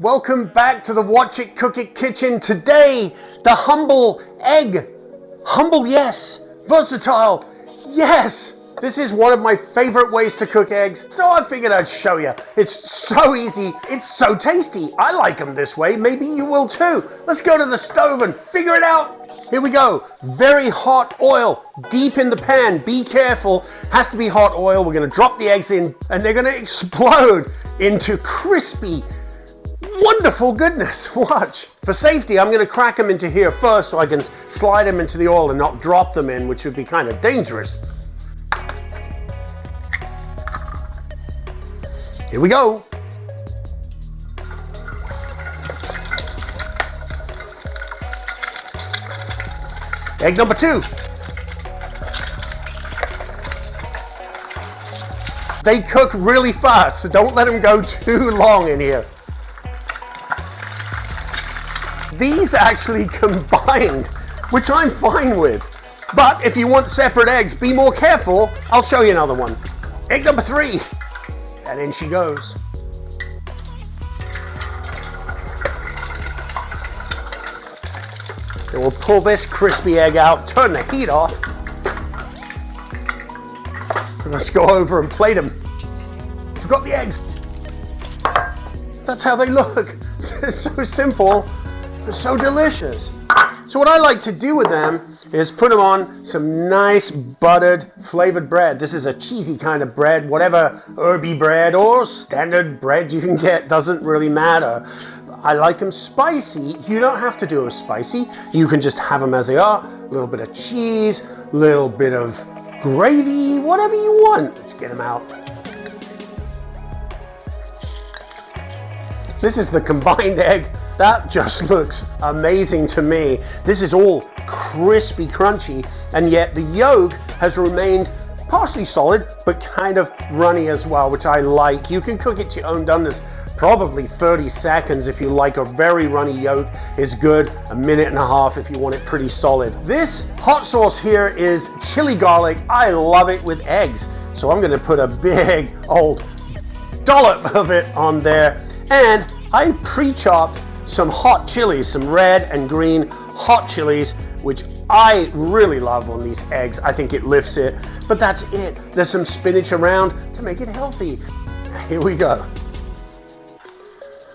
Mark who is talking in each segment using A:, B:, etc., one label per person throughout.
A: Welcome back to the Watch It Cook It kitchen. Today, the humble egg. Humble, yes. Versatile, yes. This is one of my favorite ways to cook eggs, so I figured I'd show you. It's so easy, it's so tasty. I like them this way, maybe you will too. Let's go to the stove and figure it out. Here we go. Very hot oil, deep in the pan. Be careful, has to be hot oil. We're gonna drop the eggs in and they're gonna explode into crispy, wonderful goodness. Watch. For safety, I'm going to crack them into here first so I can slide them into the oil and not drop them in, which would be kind of dangerous. Here we go. Egg number 2. They cook really fast, so don't let them go too long in here. These actually combined, which I'm fine with. But if you want separate eggs, be more careful. I'll show you another one. Egg number 3. And in she goes. And we'll pull this crispy egg out, turn the heat off. And let's go over and plate them. Forgot the eggs. That's how they look. It's so simple. They're so delicious. So what I like to do with them is put them on some nice buttered flavored bread. This is a cheesy kind of bread, whatever herby bread or standard bread you can get, doesn't really matter. I like them spicy. You don't have to do them spicy. You can just have them as they are. A little bit of cheese, a little bit of gravy, whatever you want. Let's get them out. This is the combined egg. That just looks amazing to me. This is all crispy, crunchy, and yet the yolk has remained partially solid, but kind of runny as well, which I like. You can cook it to your own doneness, probably 30 seconds if you like a very runny yolk is good, a minute and a half if you want it pretty solid. This hot sauce here is chili garlic. I love it with eggs. So I'm gonna put a big old dollop of it on there. And I pre-chopped some hot chilies, some red and green hot chilies, which I really love on these eggs. I think it lifts it, but that's it. There's some spinach around to make it healthy. Here we go.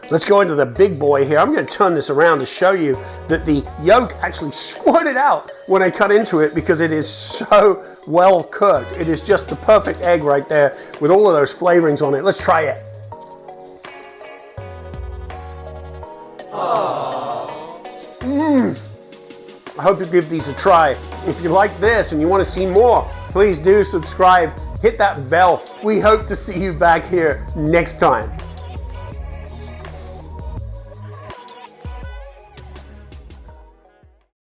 A: Let's go into the big boy here. I'm going to turn this around to show you that the yolk actually squirted out when I cut into it because it is so well cooked. It is just the perfect egg right there with all of those flavorings on it. Let's try it. I hope you give these a try. If you like this and you want to see more, please do subscribe. Hit that bell. We hope to see you back here next time.